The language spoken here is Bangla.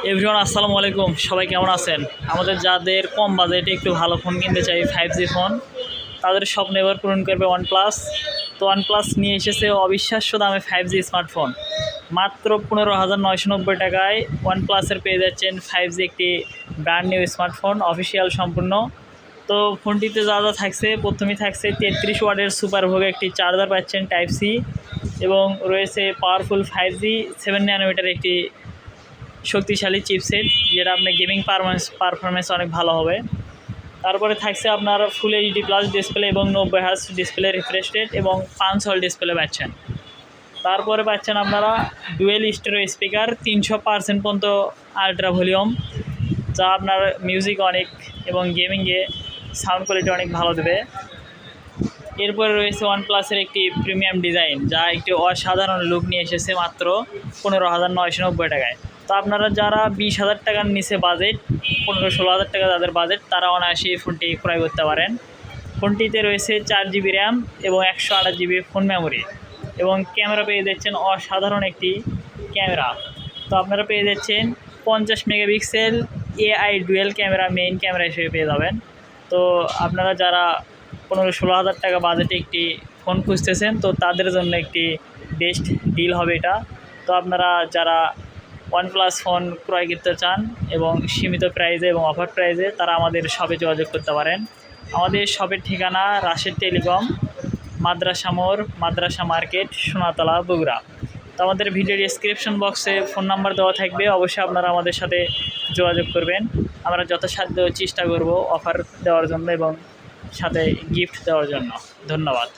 এভরিওয়ান আসসালামু আলাইকুম, সবাই কেমন আছেন? আমাদের যাদের কম বাজেটে একটু ভালো ফোন কিনতে চাই, 5G ফোন, তাদের স্বপ্ন এবার পূরণ করবে ওয়ানপ্লাস। তো ওয়ানপ্লাস নিয়ে এসেছে অবিশ্বাস্য দামে 5G স্মার্টফোন। মাত্র 15,990 টাকায় ওয়ানপ্লাসের পেয়ে যাচ্ছেন 5G একটি ব্র্যান্ড নিউ স্মার্টফোন, অফিসিয়াল সম্পূর্ণ। তো ফোনটিতে যা যা থাকছে, প্রথমেই থাকছে 33 ওয়াটের সুপার ভোগ একটি চার্জার পাচ্ছেন টাইপ সি, এবং রয়েছে পাওয়ারফুল 5G 7 ন্যানোমিটার একটি শক্তিশালী চিপসেট, যেটা আপনার গেমিং পারফরমেন্স অনেক ভালো হবে। তারপরে থাকছে আপনার ফুল এইচডি প্লাস ডিসপ্লে এবং 90 হার্জ ডিসপ্লে রিফ্রেশ রেট এবং 5 হল ডিসপ্লে পাচ্ছেন। তারপরে পাচ্ছেন আপনারা ডুয়েল স্টেরিও স্পিকার 300% পর্যন্ত আলট্রা ভলিউম, যা আপনার মিউজিক অনেক এবং গেমিংয়ে সাউন্ড কোয়ালিটি অনেক ভালো দেবে। এরপরে রয়েছে ওয়ানপ্লাসের একটি প্রিমিয়াম ডিজাইন, যা একটি অসাধারণ লুক নিয়ে এসেছে মাত্র 15,990 টাকায়। তো আপনারা যারা 20,000 টাকার নিচে বাজেট, 15-16,000 টাকা যাদের বাজেট, তারা অনায়াসে এই ফোনটি ক্রয় করতে পারেন। ফোনটিতে রয়েছে 4GB র্যাম এবং 128GB ফোন মেমোরি, এবং ক্যামেরা পেয়ে যাচ্ছেন অসাধারণ একটি ক্যামেরা। তো আপনারা পেয়ে যাচ্ছেন 50 megapixel AI dual camera, main camera হিসেবে পেয়ে যাবেন। তো আপনারা যারা 15-16,000 টাকা বাজেটে একটি ফোন খুঁজতেছেন, তো তাদের জন্য একটি বেস্ট ডিল হবে এটা। তো আপনারা যারা ওয়ানপ্লাস ফোন ক্রয় করতে চান এবং সীমিত প্রাইজে এবং অফার প্রাইজে, তারা আমাদের শপে যোগাযোগ করতে পারেন। আমাদের শপের ঠিকানা রাশেদ টেলিকম, মাদ্রাসা মোড়, মাদ্রাসা মার্কেট, সোনাতলা, বগুড়া। তো আমাদের ভিডিও ডিসক্রিপশন বক্সে ফোন নাম্বার দেওয়া থাকবে, অবশ্যই আপনারা আমাদের সাথে যোগাযোগ করবেন। আমরা যথাসাধ্য চেষ্টা করব অফার দেওয়ার জন্য এবং সাথে গিফট দেওয়ার জন্য। ধন্যবাদ।